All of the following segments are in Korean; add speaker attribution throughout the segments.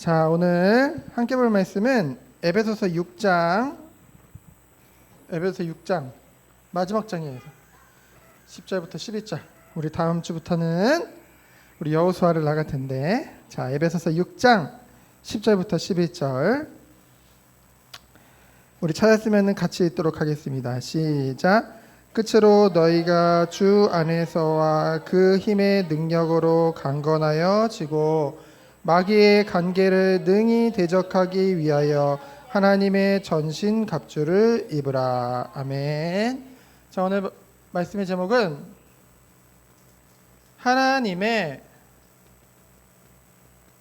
Speaker 1: 자, 오늘 함께 볼 말씀은 에베소서 6장 마지막 장이에요. 10절부터 11절. 우리 다음 주부터는 우리 여호수아를 나갈 텐데, 자, 에베소서 6장 10절부터 11절 우리 찾았으면 같이 읽도록 하겠습니다. 시작. 끝으로 너희가 주 안에서와 그 힘의 능력으로 강건하여 지고 마귀의 관계를 능히 대적하기 위하여 하나님의 전신 갑주를 입으라. 아멘. 자, 오늘 말씀의 제목은 하나님의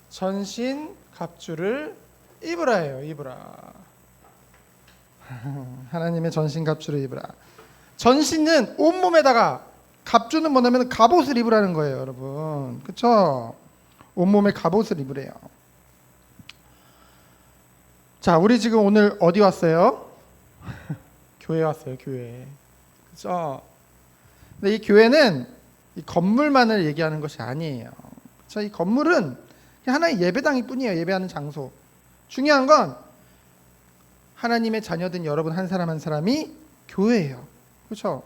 Speaker 1: 전신 갑주를 입으라예요. 입으라. 하나님의 전신 갑주를 입으라. 전신은 온몸에다가, 갑주는 뭐냐면 갑옷을 입으라는 거예요, 여러분. 그렇죠? 온몸에 갑옷을 입으래요. 자, 우리 지금 오늘 어디 왔어요? 교회 왔어요, 교회. 그렇죠? 근데 이 교회는 이 건물만을 얘기하는 것이 아니에요. 그렇죠? 이 건물은 하나의 예배당일 뿐이에요. 예배하는 장소. 중요한 건 하나님의 자녀된 여러분 한 사람 한 사람이 교회예요. 그렇죠?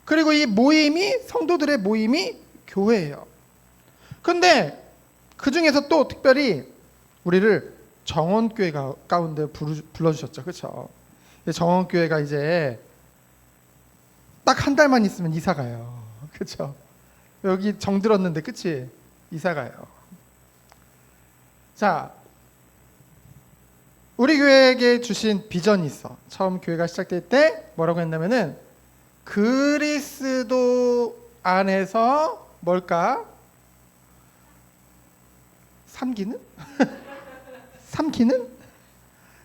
Speaker 1: 그리고 이 모임이, 성도들의 모임이 교회예요. 근데 그 중에서 또 특별히 우리를 정원교회 가운데 불러주셨죠. 그렇죠? 정원교회가 이제 딱 한 달만 있으면 이사 가요. 그렇죠? 여기 정들었는데 그치? 이사 가요. 자, 우리 교회에게 주신 비전이 있어. 처음 교회가 시작될 때 뭐라고 했냐면은 그리스도 안에서 뭘까? 삼기는? 삼기는?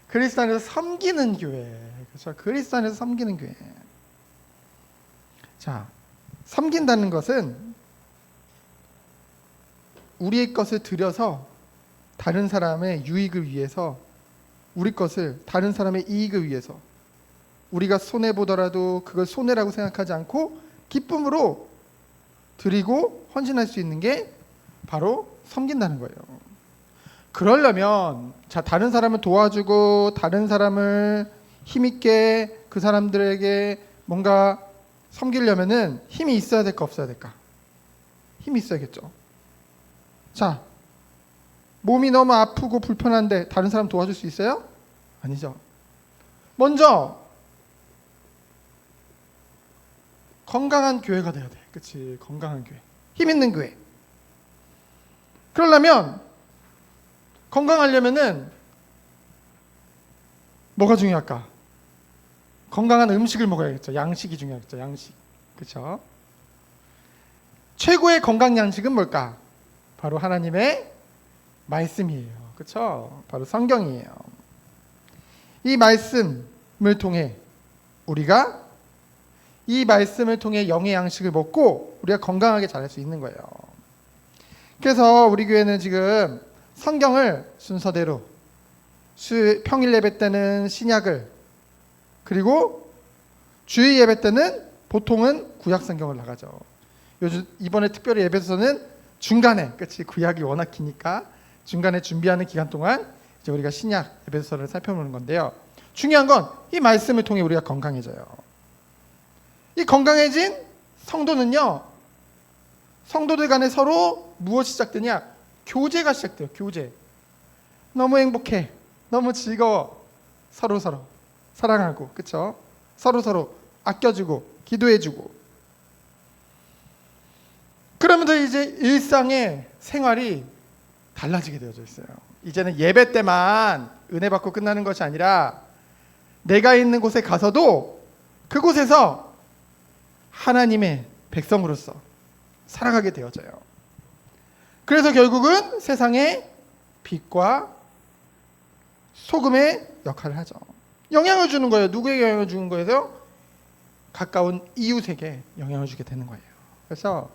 Speaker 1: 그리스도 안에서 섬기는 교회. 그렇죠? 그리스도 안에서 섬기는 교회. 자, 섬긴다는 것은 우리의 것을 들여서 다른 사람의 유익을 위해서, 우리 것을 다른 사람의 이익을 위해서, 우리가 손해보더라도 그걸 손해라고 생각하지 않고 기쁨으로 드리고 헌신할 수 있는 게 바로 섬긴다는 거예요. 그러려면, 자, 다른 사람을 도와주고 다른 사람을 힘있게 그 사람들에게 뭔가 섬기려면은 힘이 있어야 될까 없어야 될까? 힘이 있어야겠죠. 자, 몸이 너무 아프고 불편한데 다른 사람 도와줄 수 있어요? 아니죠. 먼저 건강한 교회가 돼야 돼. 그치? 건강한 교회, 힘 있는 교회. 그러려면, 건강하려면은 뭐가 중요할까? 건강한 음식을 먹어야겠죠. 양식이 중요하겠죠. 양식. 그렇죠? 최고의 건강 양식은 뭘까? 바로 하나님의 말씀이에요. 그렇죠? 바로 성경이에요. 이 말씀을 통해 우리가 이 말씀을 통해 영의 양식을 먹고 우리가 건강하게 자랄 수 있는 거예요. 그래서 우리 교회는 지금 성경을 순서대로 평일 예배 때는 신약을, 그리고 주일 예배 때는 보통은 구약 성경을 나가죠. 요즘 이번에 특별히 예배에서는 중간에, 그렇지, 구약이 워낙 기니까 중간에 준비하는 기간 동안 이제 우리가 신약 예배서를 살펴보는 건데요. 중요한 건 이 말씀을 통해 우리가 건강해져요. 이 건강해진 성도는요, 성도들 간에 서로 무엇이 시작되냐? 교제가 시작돼요. 교제. 너무 행복해, 너무 즐거워, 서로 사랑하고, 그렇죠? 서로 아껴주고 기도해주고. 그러면서 이제 일상의 생활이 달라지게 되어져 있어요. 이제는 예배 때만 은혜 받고 끝나는 것이 아니라 내가 있는 곳에 가서도 그곳에서 하나님의 백성으로서 살아가게 되어져요. 그래서 결국은 세상의 빛과 소금의 역할을 하죠. 영향을 주는 거예요. 누구에게 영향을 주는 거예요? 가까운 이웃에게 영향을 주게 되는 거예요. 그래서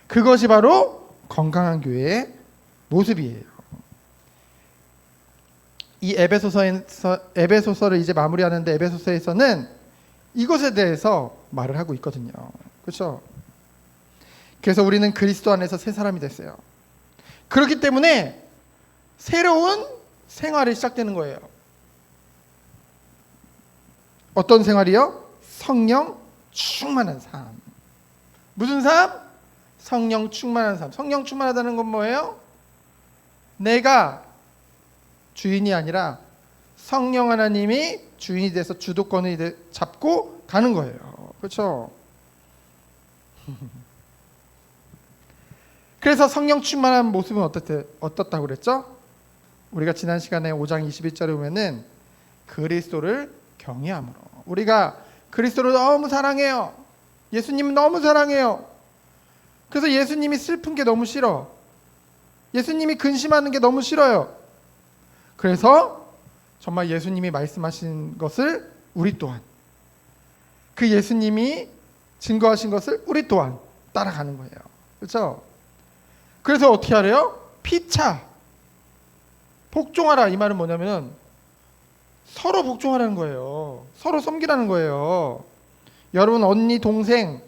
Speaker 1: 그것이 바로 건강한 교회의 모습이에요. 이 에베소서를 이제 마무리하는데, 에베소서에서는 이것에 대해서 말을 하고 있거든요. 그렇죠? 그래서 우리는 그리스도 안에서 새 사람이 됐어요. 그렇기 때문에 새로운 생활이 시작되는 거예요. 어떤 생활이요? 성령 충만한 삶. 무슨 삶? 성령 충만한 삶. 성령 충만하다는 건 뭐예요? 내가 주인이 아니라 성령 하나님이 주인이 돼서 주도권을 잡고 가는 거예요. 그렇죠? 그래서 성령 충만한 모습은 어떻다고 그랬죠? 우리가 지난 시간에 5장 21절에 보면은 그리스도를 경외함으로. 우리가 그리스도를 너무 사랑해요. 예수님은 너무 사랑해요. 그래서 예수님이 슬픈 게 너무 싫어. 예수님이 근심하는 게 너무 싫어요. 그래서 정말 예수님이 말씀하신 것을 우리 또한, 그 예수님이 증거하신 것을 우리 또한 따라가는 거예요. 그렇죠? 그래서 어떻게 하래요? 피차 복종하라. 이 말은 뭐냐면 서로 복종하라는 거예요. 서로 섬기라는 거예요. 여러분 언니 동생,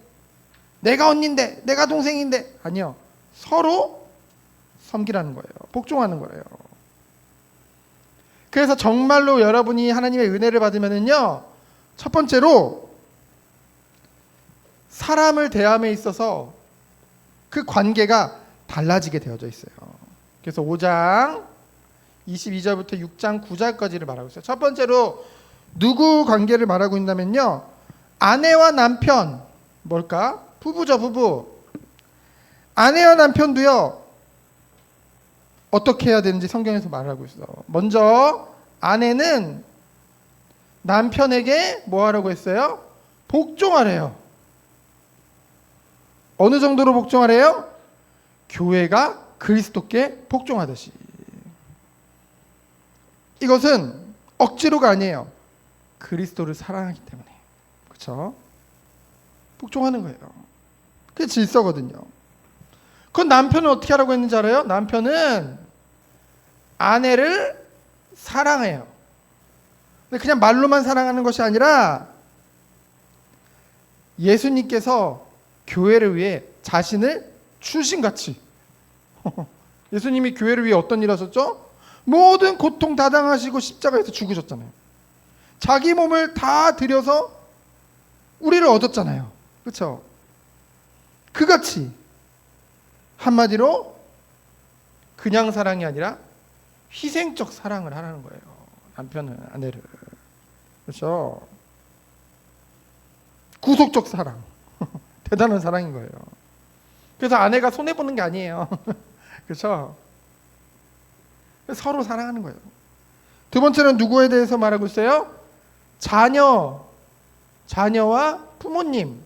Speaker 1: 내가 언니인데 내가 동생인데, 아니요, 서로 섬기라는 거예요. 복종하는 거예요. 그래서 정말로 여러분이 하나님의 은혜를 받으면은요, 첫 번째로 사람을 대함에 있어서 그 관계가 달라지게 되어져 있어요. 그래서 5장 22절부터 6장 9절까지를 말하고 있어요. 첫 번째로 누구 관계를 말하고 있냐면요, 아내와 남편. 뭘까? 부부죠, 부부. 아내와 남편도요, 어떻게 해야 되는지 성경에서 말하고 있어. 먼저 아내는 남편에게 뭐 하라고 했어요? 복종하래요. 어느 정도로 복종하래요? 교회가 그리스도께 복종하듯이. 이것은 억지로가 아니에요. 그리스도를 사랑하기 때문에. 그렇죠? 복종하는 거예요. 그게 질서거든요. 그건 남편은 어떻게 하라고 했는지 알아요? 남편은 아내를 사랑해요. 근데 그냥 말로만 사랑하는 것이 아니라 예수님께서 교회를 위해 자신을 출신같이 예수님이 교회를 위해 어떤 일 하셨죠? 모든 고통 다 당하시고 십자가에서 죽으셨잖아요. 자기 몸을 다 들여서 우리를 얻었잖아요. 그렇죠? 그같이 한마디로 그냥 사랑이 아니라 희생적 사랑을 하라는 거예요. 남편은 아내를. 그렇죠? 구속적 사랑. 대단한 사랑인 거예요. 그래서 아내가 손해보는 게 아니에요. 그렇죠? 서로 사랑하는 거예요. 두 번째는 누구에 대해서 말하고 있어요? 자녀와 부모님.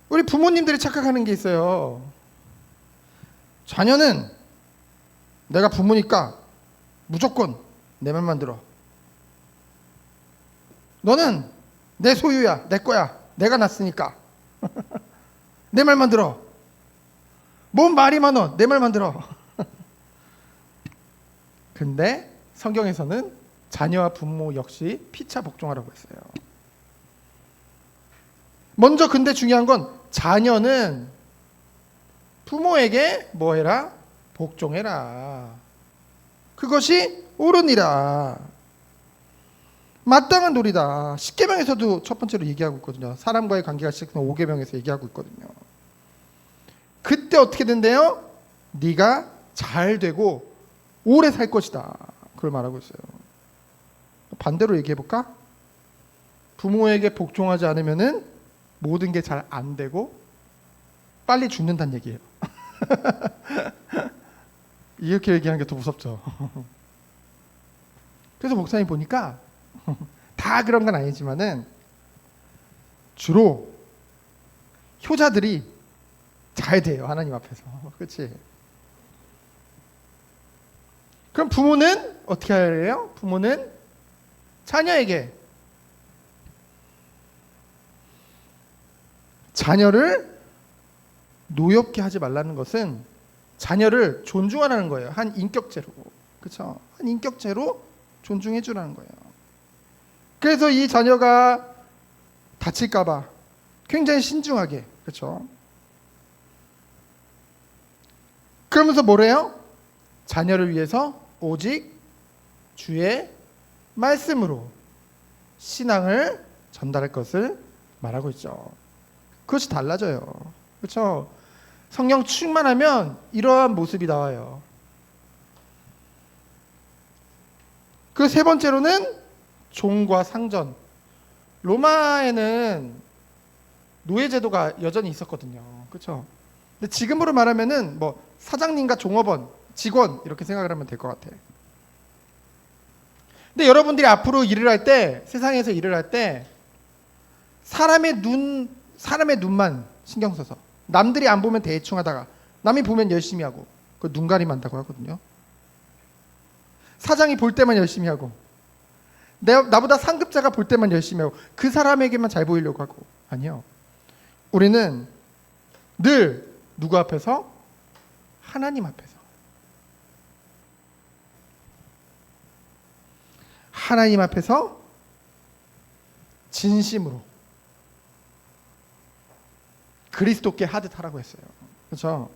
Speaker 1: 우리 부모님들이 착각하는 게 있어요. 자녀는 내가 부모니까 무조건 내 말만 들어. 너는 내 소유야, 내 거야. 내가 낳았으니까 내 말만 들어. 뭔 말이 많어, 내 말만 들어. 근데 성경에서는 자녀와 부모 역시 피차 복종하라고 했어요. 먼저 근데 중요한 건 자녀는 부모에게 뭐 해라? 복종해라. 그것이 옳으니라. 마땅한 도리다. 십계명에서도 첫 번째로 얘기하고 있거든요. 사람과의 관계가 시작된 5계명에서 얘기하고 있거든요. 그때 어떻게 된대요? 네가 잘 되고 오래 살 것이다. 그걸 말하고 있어요. 반대로 얘기해 볼까? 부모에게 복종하지 않으면은 모든 게 잘 안 되고 빨리 죽는다는 얘기예요. 이렇게 얘기하는 게 더 무섭죠. 그래서 목사님 보니까 다 그런 건 아니지만은 주로 효자들이 잘 돼요. 하나님 앞에서. 그렇지? 그럼 부모는 어떻게 해요? 부모는 자녀에게 자녀를 노엽게 하지 말라는 것은 자녀를 존중하라는 거예요. 한 인격체로. 그렇죠? 한 인격체로 존중해 주라는 거예요. 그래서 이 자녀가 다칠까 봐 굉장히 신중하게, 그렇죠? 그러면서 뭐래요? 자녀를 위해서 오직 주의 말씀으로 신앙을 전달할 것을 말하고 있죠. 그것이 달라져요. 그렇죠? 성령 충만하면 이러한 모습이 나와요. 그 세 번째로는 종과 상전. 로마에는 노예제도가 여전히 있었거든요. 그렇죠? 근데 지금으로 말하면은 뭐 사장님과 종업원, 직원 이렇게 생각을 하면 될 것 같아요. 근데 여러분들이 앞으로 일을 할 때, 세상에서 일을 할 때 사람의 눈만 신경 써서 남들이 안 보면 대충 하다가 남이 보면 열심히 하고 그 눈가림한다고 하거든요. 사장이 볼 때만 열심히 하고 나보다 상급자가 볼 때만 열심히 하고 그 사람에게만 잘 보이려고 하고. 아니요. 우리는 늘 누구 앞에서? 하나님 앞에서. 하나님 앞에서 진심으로 그리스도께 하듯 하라고 했어요. 그렇죠?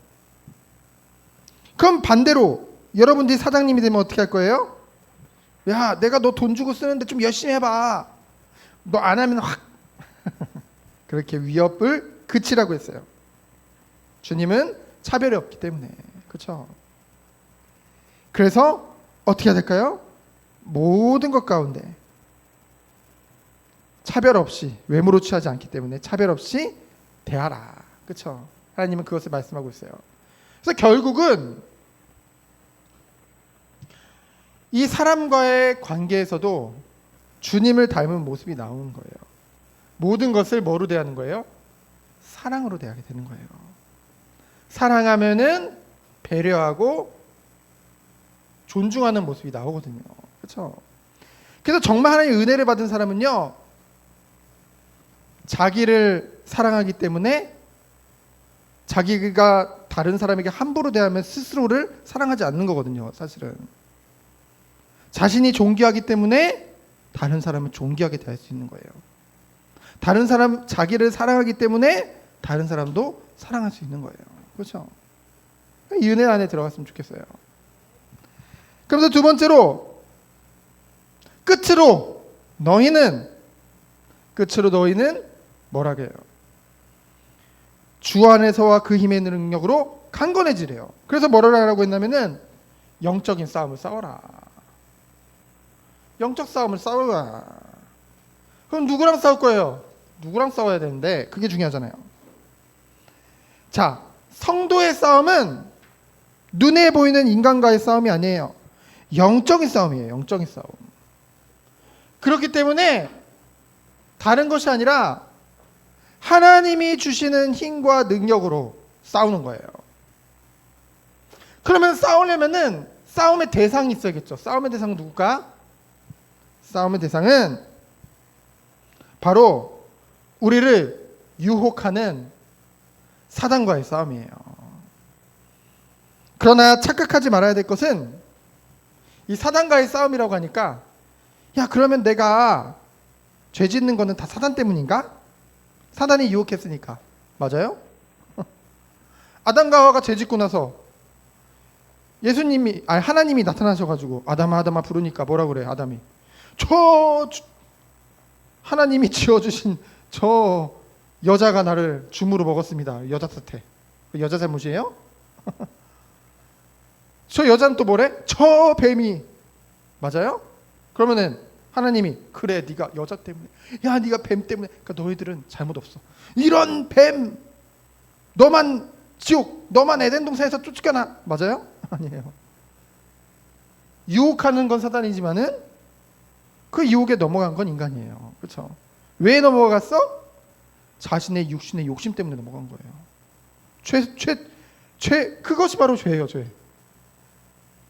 Speaker 1: 그럼 반대로 여러분들이 사장님이 되면 어떻게 할 거예요? 야, 내가 너 돈 주고 쓰는데 좀 열심히 해봐. 너 안 하면 확 그렇게 위협을 그치라고 했어요. 주님은 차별이 없기 때문에. 그렇죠? 그래서 어떻게 해야 될까요? 모든 것 가운데 차별 없이, 외모로 취하지 않기 때문에 차별 없이 대하라. 그렇죠? 하나님은 그것을 말씀하고 있어요. 그래서 결국은 이 사람과의 관계에서도 주님을 닮은 모습이 나오는 거예요. 모든 것을 뭐로 대하는 거예요? 사랑으로 대하게 되는 거예요. 사랑하면은 배려하고 존중하는 모습이 나오거든요. 그렇죠? 그래서 정말 하나님의 은혜를 받은 사람은요, 자기를 사랑하기 때문에 자기가 다른 사람에게 함부로 대하면 스스로를 사랑하지 않는 거거든요. 사실은 자신이 존귀하기 때문에 다른 사람을 존귀하게 대할 수 있는 거예요. 다른 사람, 자기를 사랑하기 때문에 다른 사람도 사랑할 수 있는 거예요. 그렇죠? 이 은혜 안에 들어갔으면 좋겠어요. 그래서 두 번째로, 끝으로 너희는 뭐라고 해요? 주 안에서와 그 힘의 능력으로 강건해지래요. 그래서 뭐라고 하라고 했냐면은 영적인 싸움을 싸워라. 영적 싸움을 싸워라. 그럼 누구랑 싸울 거예요? 누구랑 싸워야 되는데 그게 중요하잖아요. 자, 성도의 싸움은 눈에 보이는 인간과의 싸움이 아니에요. 영적인 싸움이에요. 영적인 싸움. 그렇기 때문에 다른 것이 아니라 하나님이 주시는 힘과 능력으로 싸우는 거예요. 그러면 싸우려면은 싸움의 대상이 있어야겠죠. 싸움의 대상은 누굴까? 싸움의 대상은 바로 우리를 유혹하는 사단과의 싸움이에요. 그러나 착각하지 말아야 될 것은 이 사단과의 싸움이라고 하니까, 야, 그러면 내가 죄 짓는 거는 다 사단 때문인가? 사단이 유혹했으니까. 맞아요? 아담과 하와가 죄 짓고 나서 하나님이 나타나셔가지고 아담아 부르니까 뭐라 그래? 아담이 하나님이 지어주신 저 여자가 나를 줌으로 먹었습니다. 여자 탓에. 여자 잘못이에요? 저 여자는 또 뭐래? 저 뱀이. 맞아요? 그러면은 하나님이, 그래, 네가 여자 때문에, 야, 네가 뱀 때문에, 그러니까 너희들은 잘못 없어. 이런 뱀, 너만 지옥, 너만 에덴 동산에서 쫓겨나. 맞아요? 아니에요. 유혹하는 건 사단이지만은 그 유혹에 넘어간 건 인간이에요. 그렇죠? 왜 넘어갔어? 자신의 육신의 욕심 때문에 넘어간 거예요. 그것이 바로 죄예요, 죄.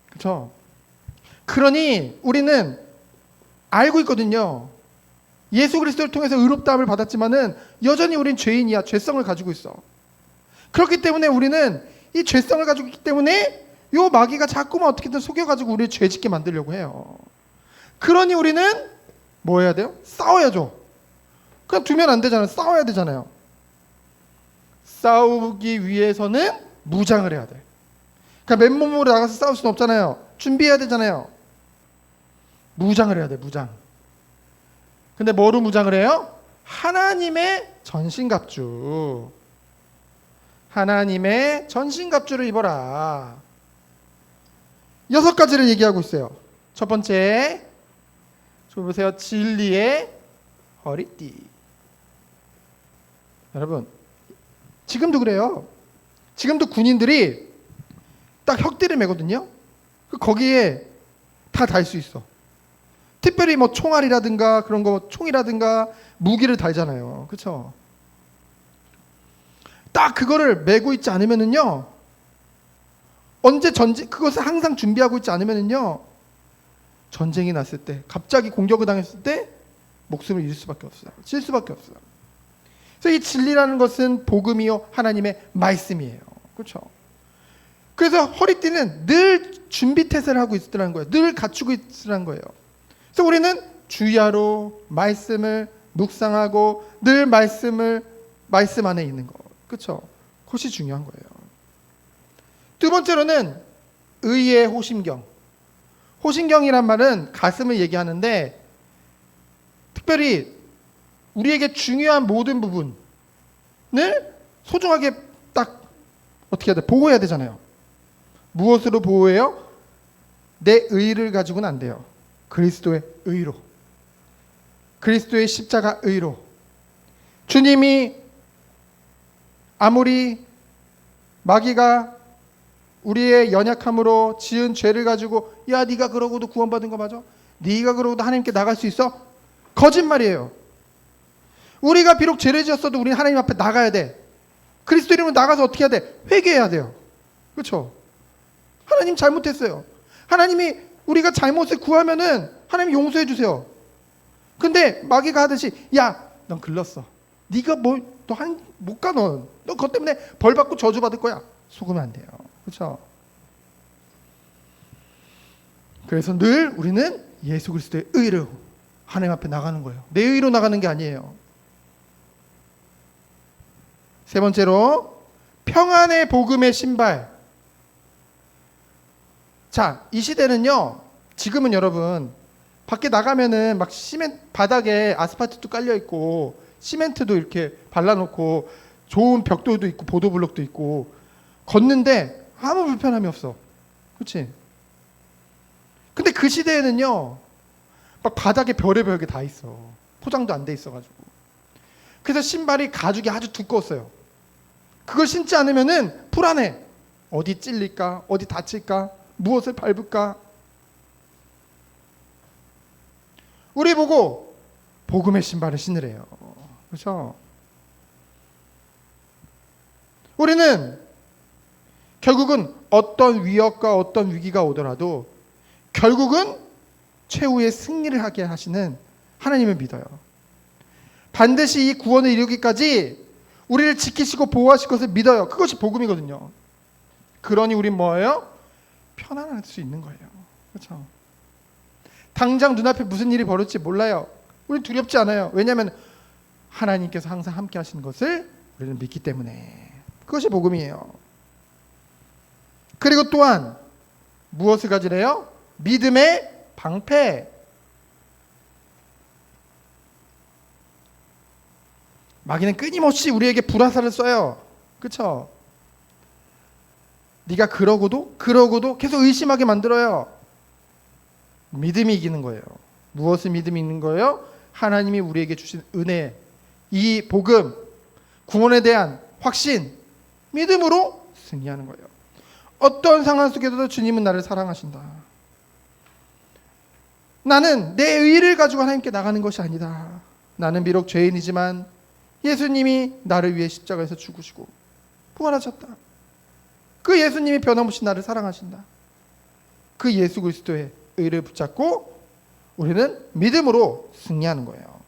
Speaker 1: 그렇죠? 그러니 우리는 알고 있거든요. 예수 그리스도를 통해서 의롭다함을 받았지만은 여전히 우린 죄인이야. 죄성을 가지고 있어. 그렇기 때문에 우리는 이 죄성을 가지고 있기 때문에 요 마귀가 자꾸만 어떻게든 속여가지고 우리를 죄짓게 만들려고 해요. 그러니 우리는 뭐 해야 돼요? 싸워야죠. 그냥 두면 안 되잖아요. 싸워야 되잖아요. 싸우기 위해서는 무장을 해야 돼. 그러니까 맨몸으로 나가서 싸울 수는 없잖아요. 준비해야 되잖아요. 무장을 해야 돼, 무장. 근데 뭐로 무장을 해요? 하나님의 전신갑주. 하나님의 전신갑주를 입어라. 6가지를 얘기하고 있어요. 첫 번째, 저 보세요. 진리의 허리띠. 여러분, 지금도 그래요. 지금도 군인들이 딱 혁대를 매거든요. 거기에 다 달 수 있어. 특별히 뭐 총알이라든가 그런 거, 총이라든가 무기를 달잖아요. 그렇죠? 딱 그거를 메고 있지 않으면은요, 언제 전쟁, 그것을 항상 준비하고 있지 않으면은요, 전쟁이 났을 때, 갑자기 공격을 당했을 때 목숨을 잃을 수밖에 없어요. 질 수밖에 없어요. 그래서 이 진리라는 것은 복음이요 하나님의 말씀이에요. 그렇죠? 그래서 허리띠는 늘 준비 태세를 하고 있으라는 거예요. 늘 갖추고 있으라는 거예요. 그래서 우리는 주야로 말씀을 묵상하고 늘 말씀 안에 있는 거. 그렇죠? 그것이 중요한 거예요. 두 번째로는 의의 호심경. 호심경이란 말은 가슴을 얘기하는데 특별히 우리에게 중요한 모든 부분을 소중하게 딱 어떻게 해야 돼? 보호해야 되잖아요. 무엇으로 보호해요? 내 의를 가지고는 안 돼요. 그리스도의 의로. 그리스도의 십자가 의로. 주님이 아무리 마귀가 우리의 연약함으로 지은 죄를 가지고 야 네가 그러고도 구원받은 거 맞아? 네가 그러고도 하나님께 나갈 수 있어? 거짓말이에요. 우리가 비록 죄를 지었어도 우리는 하나님 앞에 나가야 돼. 그리스도 이름으로 나가서 어떻게 해야 돼? 회개해야 돼요. 그렇죠? 하나님 잘못했어요. 하나님이 우리가 잘못을 구하면은 하나님 용서해 주세요. 근데 마귀가 하듯이 야, 넌 글렀어. 네가 너 못 가 넌. 너 그것 때문에 벌 받고 저주 받을 거야. 속으면 안 돼요. 그렇죠? 그래서 늘 우리는 예수 그리스도의 의로 하나님 앞에 나가는 거예요. 내 의로 나가는 게 아니에요. 세 번째로 평안의 복음의 신발. 자, 이 시대는요. 지금은 여러분 밖에 나가면은 막 시멘트 바닥에 아스팔트도 깔려 있고 시멘트도 이렇게 발라놓고 좋은 벽돌도 있고 보도블록도 있고 걷는데 아무 불편함이 없어. 그렇지? 근데 그 시대에는요. 막 바닥에 별의별 게 다 있어. 포장도 안 돼 있어가지고. 그래서 신발이 가죽이 아주 두꺼웠어요. 그걸 신지 않으면은 불안해. 어디 찔릴까? 어디 다칠까? 무엇을 밟을까? 우리 보고 복음의 신발을 신으래요. 그렇죠? 우리는 결국은 어떤 위협과 어떤 위기가 오더라도 결국은 최후의 승리를 하게 하시는 하나님을 믿어요. 반드시 이 구원을 이루기까지 우리를 지키시고 보호하실 것을 믿어요. 그것이 복음이거든요. 그러니 우린 뭐예요? 편안할 수 있는 거예요. 그렇죠? 당장 눈앞에 무슨 일이 벌어질지 몰라요. 우리 두렵지 않아요. 왜냐하면 하나님께서 항상 함께 하시는 것을 우리는 믿기 때문에. 그것이 복음이에요. 그리고 또한 무엇을 가지래요? 믿음의 방패. 마귀는 끊임없이 우리에게 불화살을 쏴요. 그렇죠? 네가 그러고도 계속 의심하게 만들어요. 믿음이 이기는 거예요. 무엇을 믿음이 있는 거예요? 하나님이 우리에게 주신 은혜, 이 복음, 구원에 대한 확신, 믿음으로 승리하는 거예요. 어떤 상황 속에서도 주님은 나를 사랑하신다. 나는 내 의를 가지고 하나님께 나가는 것이 아니다. 나는 비록 죄인이지만 예수님이 나를 위해 십자가에서 죽으시고 부활하셨다. 그 예수님이 변함없이 나를 사랑하신다. 그 예수 그리스도의 의를 붙잡고 우리는 믿음으로 승리하는 거예요.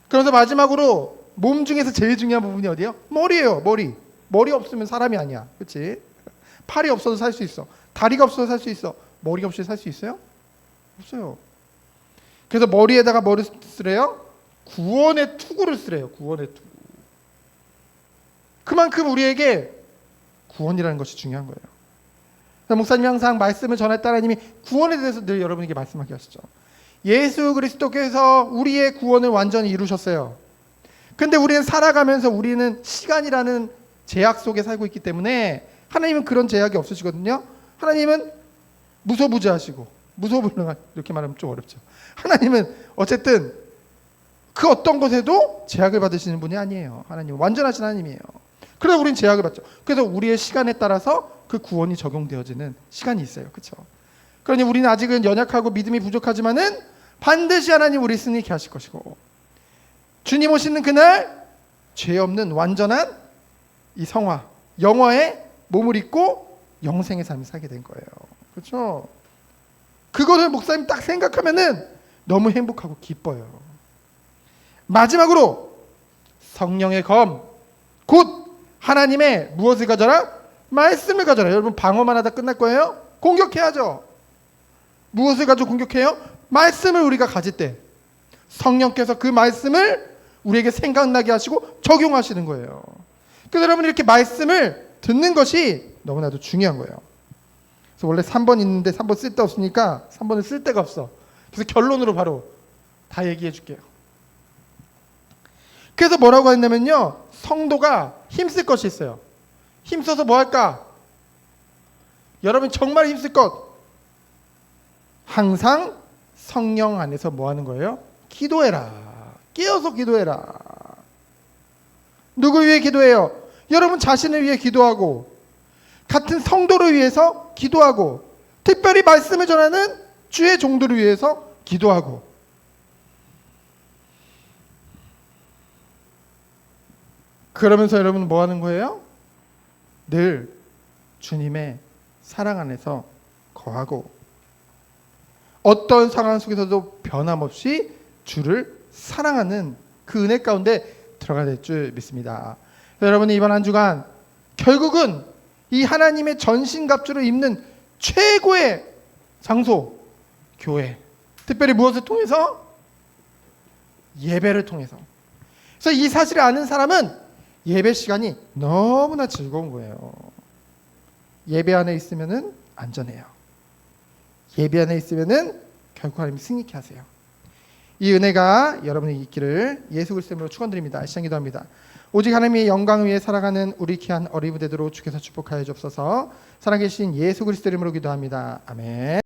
Speaker 1: 그래서 마지막으로 몸 중에서 제일 중요한 부분이 어디예요? 머리예요. 머리 없으면 사람이 아니야. 그렇지? 팔이 없어도 살 수 있어. 다리가 없어도 살 수 있어. 머리가 없이 살 수 있어요? 없어요. 그래서 머리에다가 뭐를 쓰래요? 구원의 투구를 쓰래요. 구원의 투구. 그만큼 우리에게 구원이라는 것이 중요한 거예요. 목사님이 항상 말씀을 전할 때 하나님이 구원에 대해서 늘 여러분에게 말씀하게 하시죠. 예수 그리스도께서 우리의 구원을 완전히 이루셨어요. 근데 우리는 살아가면서 우리는 시간이라는 제약 속에 살고 있기 때문에 하나님은 그런 제약이 없으시거든요. 하나님은 무소부지하시고 무소불능한, 이렇게 말하면 좀 어렵죠. 하나님은 어쨌든 그 어떤 것에도 제약을 받으시는 분이 아니에요. 하나님은 완전하신 하나님이에요. 그래서 우리는 제약을 받죠. 그래서 우리의 시간에 따라서 그 구원이 적용되어지는 시간이 있어요. 그렇죠? 그러니 우리는 아직은 연약하고 믿음이 부족하지만은 반드시 하나님 우리 승리케 하실 것이고, 주님 오시는 그날 죄 없는 완전한 이 성화, 영화의 몸을 입고 영생의 삶을 살게 된 거예요. 그렇죠? 그것을 목사님 딱 생각하면은 너무 행복하고 기뻐요. 마지막으로 성령의 검, 곧 하나님의 무엇을 가져라? 말씀을 가져라. 여러분 방어만 하다 끝날 거예요? 공격해야죠. 무엇을 가지고 공격해요? 말씀을 우리가 가질 때 성령께서 그 말씀을 우리에게 생각나게 하시고 적용하시는 거예요. 그래서 여러분 이렇게 말씀을 듣는 것이 너무나도 중요한 거예요. 그래서 원래 3번 있는데 3번 쓸 데 없으니까 3번을 쓸 데가 없어. 그래서 결론으로 바로 다 얘기해 줄게요. 그래서 뭐라고 했냐면요, 성도가 힘쓸 것이 있어요. 힘써서 뭐 할까? 여러분 정말 힘쓸 것, 항상 성령 안에서 뭐 하는 거예요? 기도해라. 깨어서 기도해라. 누굴 위해 기도해요? 여러분 자신을 위해 기도하고, 같은 성도를 위해서 기도하고, 특별히 말씀을 전하는 주의 종들을 위해서 기도하고. 그러면서 여러분 뭐 하는 거예요? 늘 주님의 사랑 안에서 거하고, 어떤 상황 속에서도 변함없이 주를 사랑하는 그 은혜 가운데 들어가야 될 줄 믿습니다. 여러분이 이번 한 주간 결국은 이 하나님의 전신갑주를 입는 최고의 장소, 교회. 특별히 무엇을 통해서? 예배를 통해서. 그래서 이 사실을 아는 사람은 예배 시간이 너무나 즐거운 거예요. 예배 안에 있으면은 안전해요. 예배 안에 있으면은 결국 하나님이 승리케 하세요. 이 은혜가 여러분에게 있기를 예수 그리스도 이름으로 축원드립니다. 시간 기도합니다. 오직 하나님의 영광을 위해 살아가는 우리 귀한 어린이들로 주께서 축복하여 주옵소서. 살아계신 예수 그리스도 이름으로 기도합니다. 아멘.